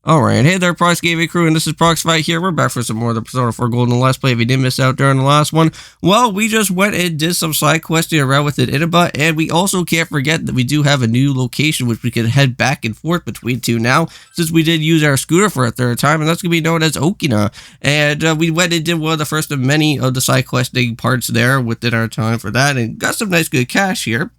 Alright, hey there, Prox Gaming Crew, and this is Proxify here. We're back for some more of the Persona 4 Golden Let's Play. If you didn't miss out during the last one, well, we just went and did some side questing around with it Inaba, and we also can't forget that we do have a new location which we can head back and forth between two now, since we did use our scooter for a third time, and that's going to be known as Okina. And we went and did one of the first of many of the side questing parts there within our time for that, and got some nice good cash here.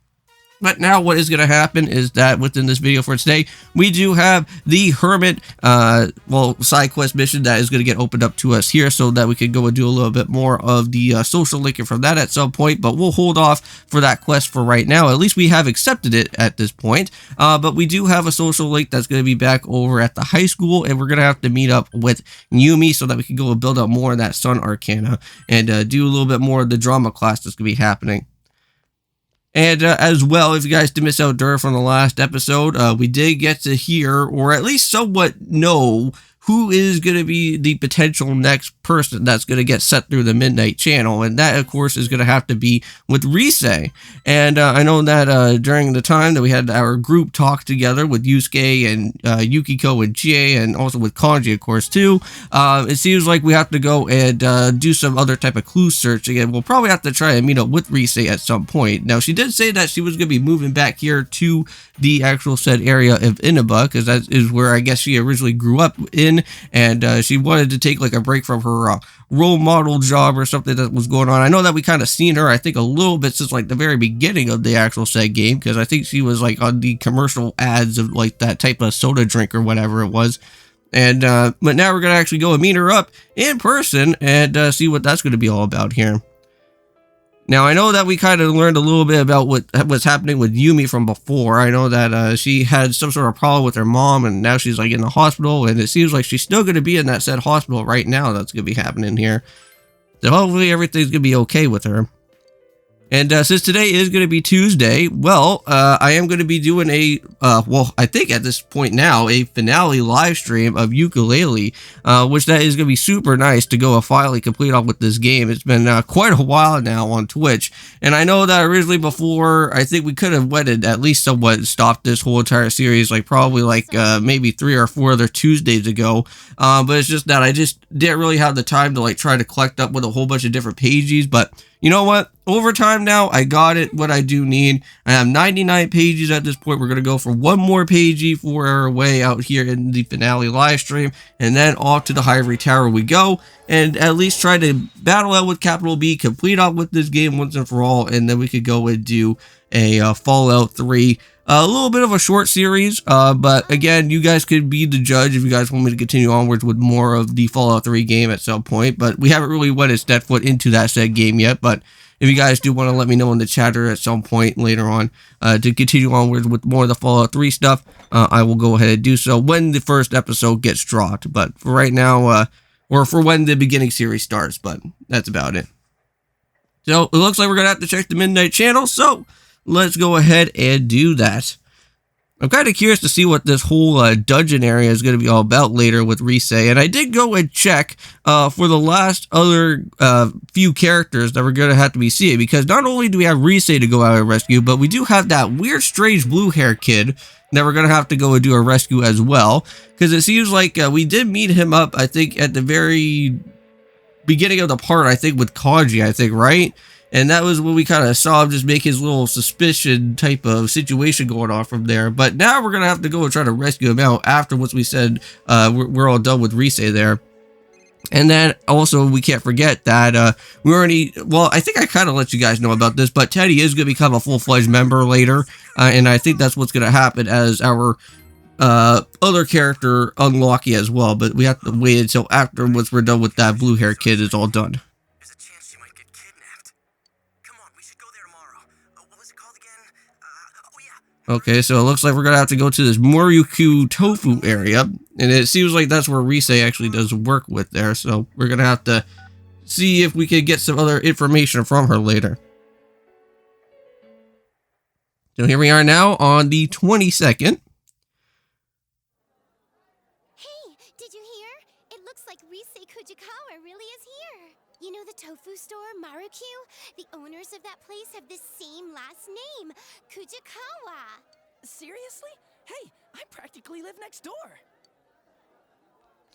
But now what is going to happen is that within this video for today, we do have the Hermit, side quest mission that is going to get opened up to us here so that we can go and do a little bit more of the social linking from that at some point. But we'll hold off for that quest for right now. At least we have accepted it at this point. But we do have a social link that's going to be back over at the high school, and we're going to have to meet up with Yumi so that we can go and build up more of that Sun Arcana and do a little bit more of the drama class that's going to be happening. And as well, if you guys did miss out during from the last episode, we did get to hear, or at least somewhat know, who is going to be the potential next person that's going to get set through the Midnight Channel. And that, of course, is going to have to be with Rise. And I know that during the time that we had our group talk together with Yusuke and Yukiko and Chie, and also with Kanji, of course, too, it seems like we have to go and do some other type of clue searching. And we'll probably have to try and meet up with Rise at some point. Now, she did say that she was going to be moving back here to the actual said area of Inaba, because that is where I guess she originally grew up in, and she wanted to take like a break from her role model job or something that was going on. I know that we kind of seen her, I think, a little bit since like the very beginning of the actual said game, because I think she was like on the commercial ads of like that type of soda drink or whatever it was. And but now we're gonna actually go and meet her up in person and see what that's going to be all about here. Now, I know that we kind of learned a little bit about what was happening with Yumi from before. I know that she had some sort of problem with her mom, and now she's like in the hospital, and it seems like she's still going to be in that said hospital right now. That's going to be happening here. So hopefully everything's going to be okay with her. And since today is going to be Tuesday, well, I am going to be doing a, I think at this point now, a finale live stream of Yooka-Laylee, which that is going to be super nice to go and finally complete off with this game. It's been quite a while now on Twitch, and I know that originally before, I think we could have went and at least somewhat stopped this whole entire series, like probably like maybe 3 or 4 other Tuesdays ago, but it's just that I just didn't really have the time to like try to collect up with a whole bunch of different pages. But you know what? Over time now, I got it, what I do need. I have 99 pages at this point. We're going to go for one more pagey for our way out here in the finale live stream, and then off to the Ivory Tower we go, and at least try to battle out with Capital B, complete off with this game once and for all, and then we could go and do a Fallout 3. A little bit of a short series, but again, you guys could be the judge if you guys want me to continue onwards with more of the Fallout 3 game at some point, but we haven't really went and stepped foot into that said game yet. But if you guys do want to let me know in the chatter at some point later on to continue onwards with more of the Fallout 3 stuff, I will go ahead and do so when the first episode gets dropped. But for right now, or for when the beginning series starts, but that's about it. So it looks like we're going to have to check the Midnight Channel, so let's go ahead and do that. I'm kind of curious to see what this whole dungeon area is going to be all about later with Rise. And I did go and check for the last other few characters that we're going to have to be seeing. Because not only do we have Rise to go out and rescue, but we do have that weird, strange blue hair kid that we're going to have to go and do a rescue as well. Because it seems like we did meet him up, I think, at the very beginning of the part, I think, with Kanji, I think, right? And that was when we kind of saw him just make his little suspicion type of situation going on from there. But now we're going to have to go and try to rescue him out after once we said we're all done with Rise there. And then also we can't forget that we already, well, I think I kind of let you guys know about this, but Teddy is going to become a full-fledged member later. And I think that's what's going to happen as our other character Unlucky as well. But we have to wait until after once we're done with that blue hair kid is all done. Okay, so it looks like we're going to have to go to this Moriyuku Tofu area, and it seems like that's where Rise actually does work with there, so we're going to have to see if we can get some other information from her later. So here we are now on the 22nd. Hey, did you hear? It looks like Rise Kujikawa really is here. You know the tofu store, Marukyu? The owners of that place have the same last name, Kujikawa. Seriously? Hey, I practically live next door.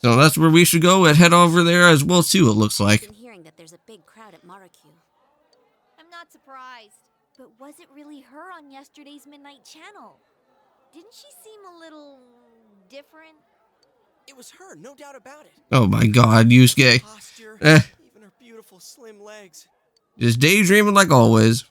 So that's where we should go and head over there as well too, it looks like. I've been hearing that there's a big crowd at Maruku. I'm not surprised. But was it really her on yesterday's Midnight Channel? Didn't she seem a little different? It was her, no doubt about it. Oh my god, Yusuke. Posture, Eh, even her beautiful slim legs. just daydreaming like always.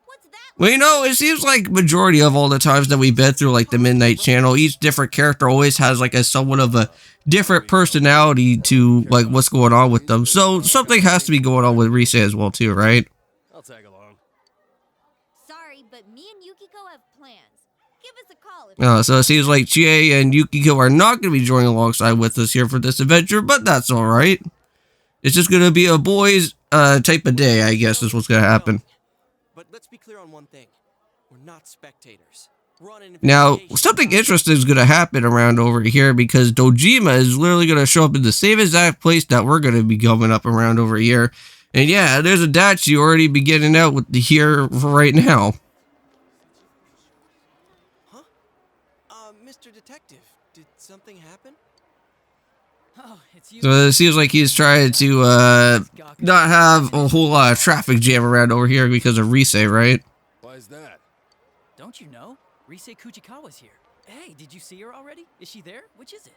What's that? Well, you know, it seems like majority of all the times that we've been through like the Midnight Channel, each different character always has like a somewhat of a different personality to like what's going on with them. So something has to be going on with Rise as well too, right? I'll tag along. Sorry, but me and Yukiko have plans. Give us a call if So it seems like Chie and Yukiko are not going to be joining alongside with us here for this adventure, but that's alright. It's just going to be a boys type of day, I guess is what's going to happen. But let's be clear on one thing. We're not spectators. We're on an Now, investigation. something interesting is going to happen around over here because Dojima is literally going to show up in the same exact place that we're going to be going up around over here. And yeah, there's a Dachi already beginning out with the here for right now. Huh? Mr. Detective, did something happen? Oh, it's you. So it seems like he's trying to not have a whole lot of traffic jam around over here because of Rise, right? Why is that? Don't you know? Rise Kujikawa's here. Hey, did you see her already? Is she there? Which is it?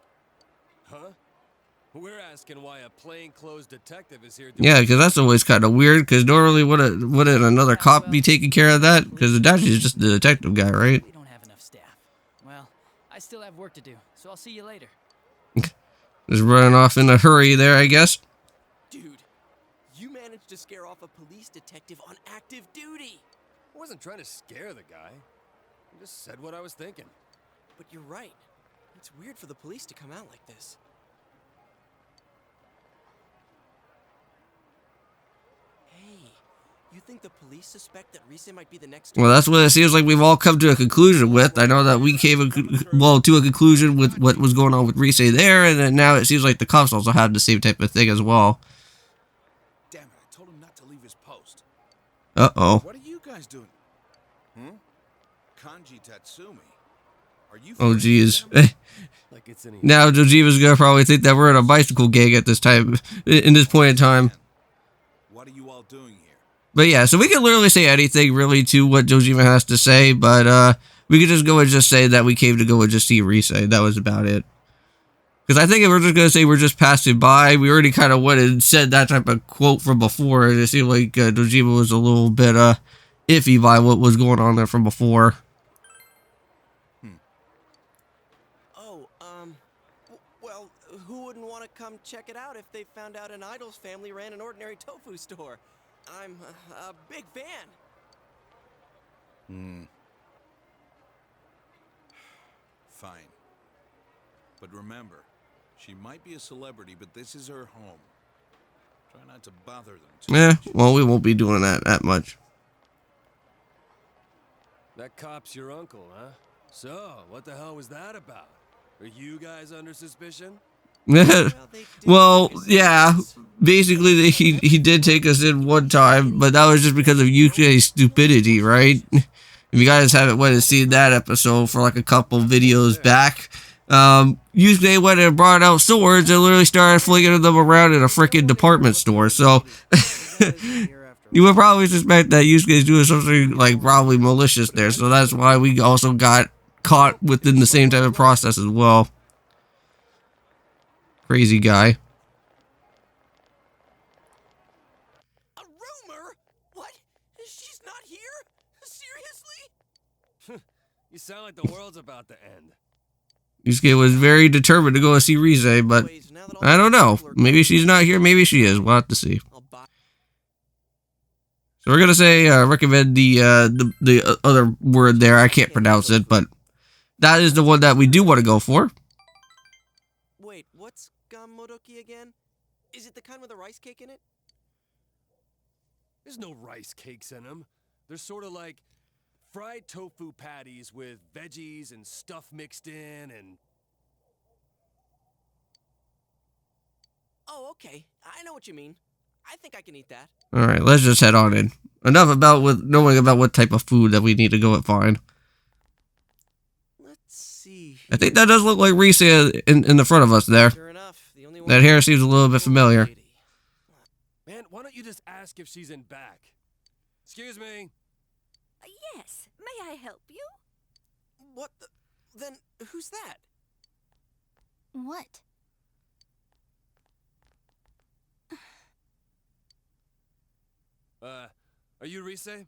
Huh? We're asking why a plainclothes detective is here. Yeah, because that's always kind of weird, because normally wouldn't another cop be taking care of that? Because the Dachi is just the detective guy, right? We don't have enough staff. Well, I still have work to do, so I'll see you later. Just running off in a hurry there, I guess. Dude, you managed to scare off a police detective on active duty. I wasn't trying to scare the guy. I just said what I was thinking. But you're right. It's weird for the police to come out like this. Hey, you think the police suspect that Rise might be the next... Well, that's what it seems like we've all come to a conclusion with. I know that we came to a conclusion with what was going on with Rise there, and then now it seems like the cops also have the same type of thing as well. Damn it, I told him not to leave his post. Uh-oh. What are you guys doing? Kanji Tatsumi. Are you Oh, jeez. Like it's any. Now Jojima's gonna probably think that we're in a bicycle gang at this time, in this point in time. What are you all doing here? But yeah, so we can literally say anything really to what Dojima has to say, but we could just go and just say that we came to go and just see Rise. That was about it. Because I think if we're just going to say we're just passing by, we already kind of went and said that type of quote from before, and it seemed like Dojima was a little bit iffy by what was going on there from before. Oh, well, who wouldn't want to come check it out if they found out an idol's family ran an ordinary tofu store? I'm a big fan. Fine. But remember, she might be a celebrity, but this is her home. Try not to bother them too much. Well, we won't be doing that much. That cop's your uncle, huh? So, what the hell was that about? Are you guys under suspicion? Well, yeah, basically he did take us in one time, but that was just because of Yusuke's stupidity, right? If you guys haven't went and seen that episode for like a couple videos back, Yusuke went and brought out swords and literally started flinging them around in a freaking department store, so you would probably suspect that Yusuke's doing something like probably malicious there, so that's why we also got caught within the same type of process as well. Crazy guy. A rumor? What? She's not here? Seriously? You sound like the world's about to end. Yusuke was very determined to go and see Rise, but I don't know. Maybe she's not here, maybe she is. We'll have to see. So we're gonna say recommend the other word there. I can't pronounce it, but that is the one that we do want to go for. Wait, what's gamodoki again? Is it the kind with a rice cake in it? There's no rice cakes in them. They're sort of like fried tofu patties with veggies and stuff mixed in and... Oh, okay. I know what you mean. I think I can eat that. Alright, let's just head on in. Enough about knowing about what type of food that we need to go and find. Let's see. I think that does look like Rise in the front of us there. Sure enough, the only That hair seems a little bit familiar. Man, why don't you just ask if she's in back? Excuse me. Yes, may I help you? What the? Then who's that? What? Are you Rise?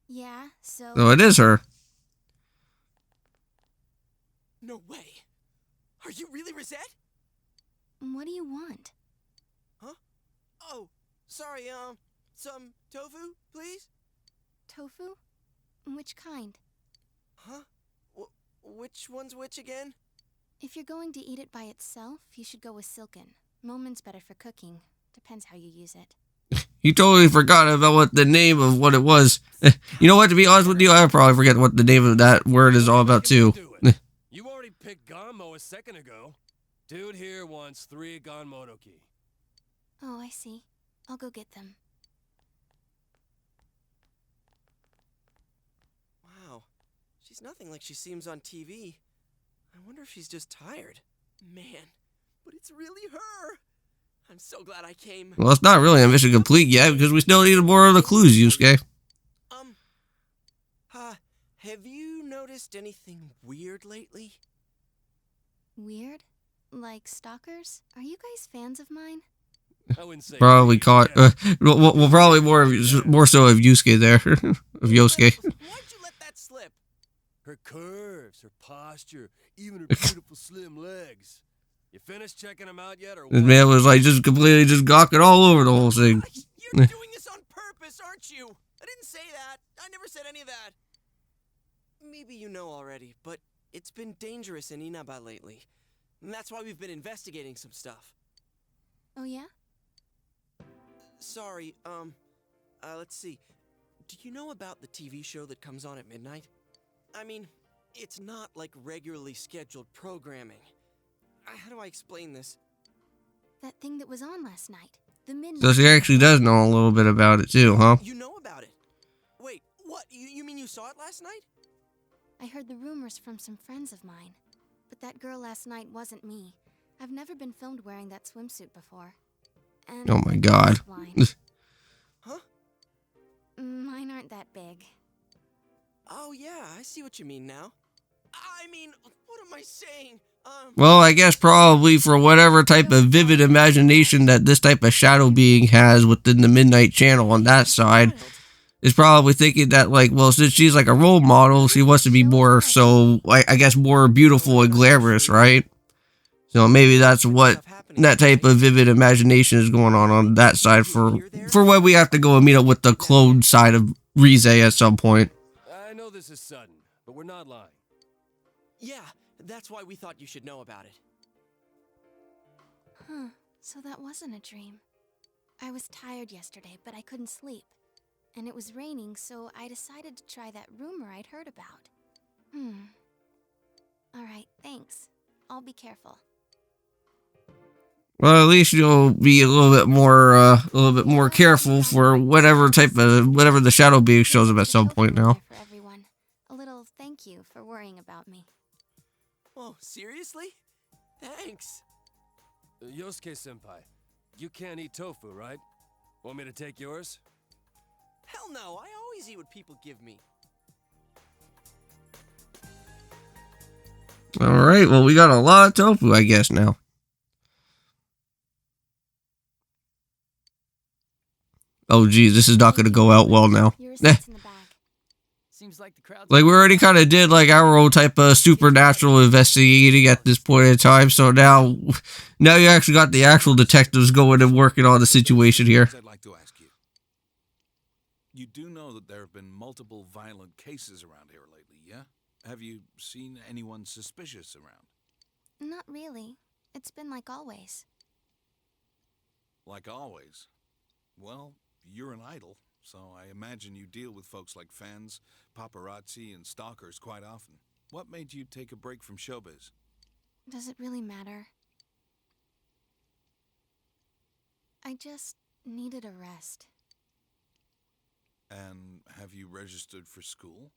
Yeah, so... No, it is her. No way. Are you really Rosette? What do you want? Huh? Oh, sorry, some tofu, please? Tofu? Which kind? Huh? Which one's which again? If you're going to eat it by itself, you should go with silken. Momen's better for cooking. Depends how you use it. You totally forgot about what the name of what it was. You know what, to be honest with you, I probably forget what the name of that word is all about too. You already picked Ganmo a second ago. Dude here wants 3 Ganmodoki. Oh, I see. I'll go get them. Wow. She's nothing like she seems on TV. I wonder if she's just tired. Man, but it's really her. I'm so glad I came. Well, it's not really a mission complete yet because we still need more of the clues, Yusuke. Have you noticed anything weird lately? Weird? Like stalkers? Are you guys fans of mine? I wouldn't say Probably caught. yeah. Well, probably more so of Yusuke there, of Yosuke. Why'd you let that slip? Her curves, her posture, even her beautiful slim legs. You finished checking them out yet, or This what? man was like just completely just gawking all over the whole thing. You're doing this on purpose, aren't you? I didn't say that. I never said any of that. Maybe you know already, but it's been dangerous in Inaba lately. And that's why we've been investigating some stuff. Oh, yeah? Sorry, let's see. Do you know about the TV show that comes on at midnight? I mean, it's not like regularly scheduled programming. How do I explain this? That thing that was on last night. The midnight. So she actually does know a little bit about it too, huh? You know about it? Wait, what? You mean you saw it last night? I heard the rumors from some friends of mine. But that girl last night wasn't me. I've never been filmed wearing that swimsuit before. And Oh my that God. girl's blind. Huh? Mine aren't that big. Oh yeah, I see what you mean now. I mean, what am I saying? Well, I guess probably for whatever type of vivid imagination that this type of shadow being has within the Midnight Channel on that side, is probably thinking that, like, well, since she's like a role model, she wants to be more, so, I guess, more beautiful and glamorous, right? So maybe that's what that type of vivid imagination is going on that side for when we have to go and meet up with the clone side of Rize at some point. I know this is sudden, but we're not lying. Yeah, that's why we thought you should know about it. Huh, so that wasn't a dream. I was tired yesterday, but I couldn't sleep. And it was raining, so I decided to try that rumor I'd heard about. Alright, thanks. I'll be careful. Well, at least you'll be a little bit more careful for whatever the shadow being shows up at some point now. For everyone. A little thank you for worrying about me. Oh, seriously? Thanks. Yosuke-senpai, you can't eat tofu, right? Want me to take yours? Hell no, I always eat what people give me. Alright, well, we got a lot of tofu, I guess, now. Oh, geez, this is not going to go out well now. Your receipt's in the bag. Seems like the crowd's Like, we already kind of did, like, our own type of supernatural investigating at this point in time, so now you actually got the actual detectives going and working on the situation here. I'd like to ask you. You do know that there have been multiple violent cases around here lately, yeah? Have you seen anyone suspicious around? Not really. It's been like always. Like always. Well, you're an idol, so I imagine you deal with folks like fans, paparazzi, and stalkers quite often. What made you take a break from showbiz? Does it really matter? I just needed a rest. And have you registered for school?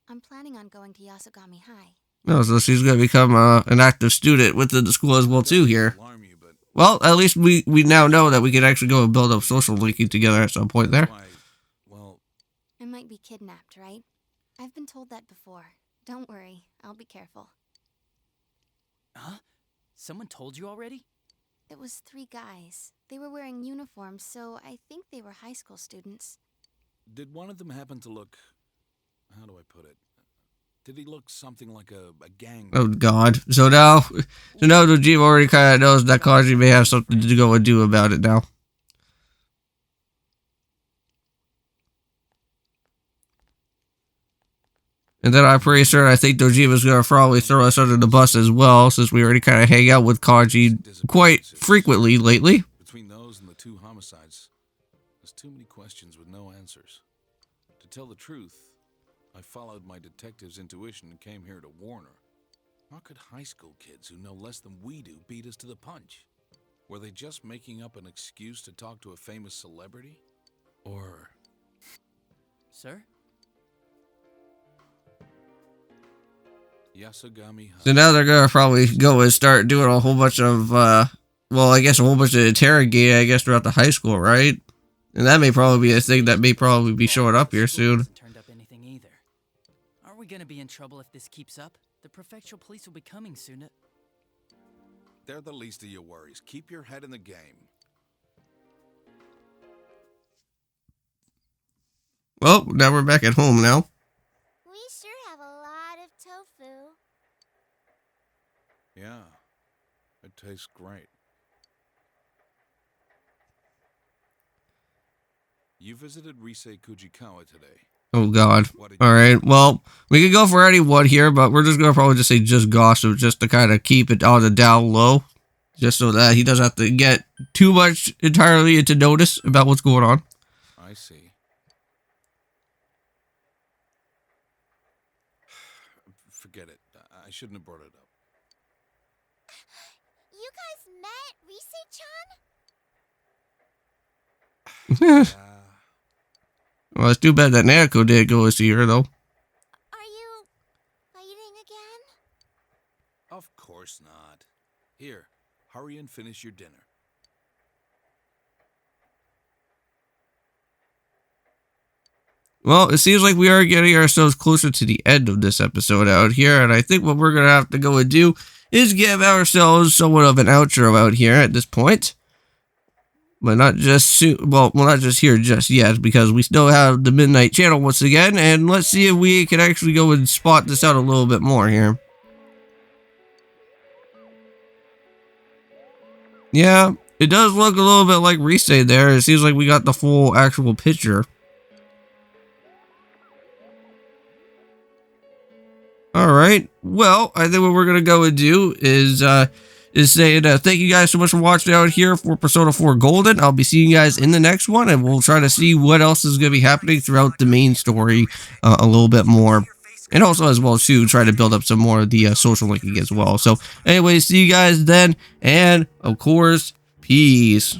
I'm planning on going to Yasogami High. No, so she's going to become an active student within the school as well, too, here. Alarm you, but Well, at least we now know that we can actually go and build up social linking together at some point there. Why, well, I might be kidnapped, right? I've been told that before. Don't worry, I'll be careful. Huh? Someone told you already? It was 3 guys. They were wearing uniforms, so I think they were high school students. did one of them happen to look... How do I put it? Did he look something like a gang? Oh God! So now Dojima already kind of knows that Kaji may have something to go and do about it now. And then I'm pretty certain I think Dojima's gonna probably throw us under the bus as well, since we already kind of hang out with Kaji quite frequently lately. Between those and the 2 homicides, there's too many questions with no answers. To tell the truth, I followed my detective's intuition and came here to warn her. How could high school kids who know less than we do beat us to the punch? Were they just making up an excuse to talk to a famous celebrity? Or... Sir? Yasugami... So now they're gonna probably go and start doing a whole bunch of, well, I guess a whole bunch of interrogating, I guess, throughout the high school, right? And that may probably be a thing that may probably be showing up here soon. Hasn't turned up anything either. Are we gonna be in trouble if this keeps up? The prefectural police will be coming soon. They're the least of your worries. Keep your head in the game. Well, now we're back at home now. We sure have a lot of tofu. Yeah, it tastes great. You visited Rise Kujikawa today. Oh God! What did you All right. Well, we could go for anyone here, but we're just gonna probably just say just gossip, just to kind of keep it on the down low, just so that he doesn't have to get too much entirely into notice about what's going on. I see. Forget it. I shouldn't have brought it up. You guys met Rise-chan? Well, it's too bad that Nanako didn't go and see her though. Are you fighting again? Of course not. Here, hurry and finish your dinner. Well, it seems like we are getting ourselves closer to the end of this episode out here, and I think what we're gonna have to go and do is give ourselves somewhat of an outro out here at this point. But not just soon, well, not just here just yet, because we still have the Midnight Channel once again, and let's see if we can actually go and spot this out a little bit more here. Yeah, it does look a little bit like Rise there. It seems like we got the full actual picture. Alright, well, I think what we're going to go and do is say thank you guys so much for watching out here for Persona 4 Golden. I'll be seeing you guys in the next one, and we'll try to see what else is going to be happening throughout the main story a little bit more. And also as well, too, try to build up some more of the social linking as well. So, anyways, see you guys then, and, of course, peace.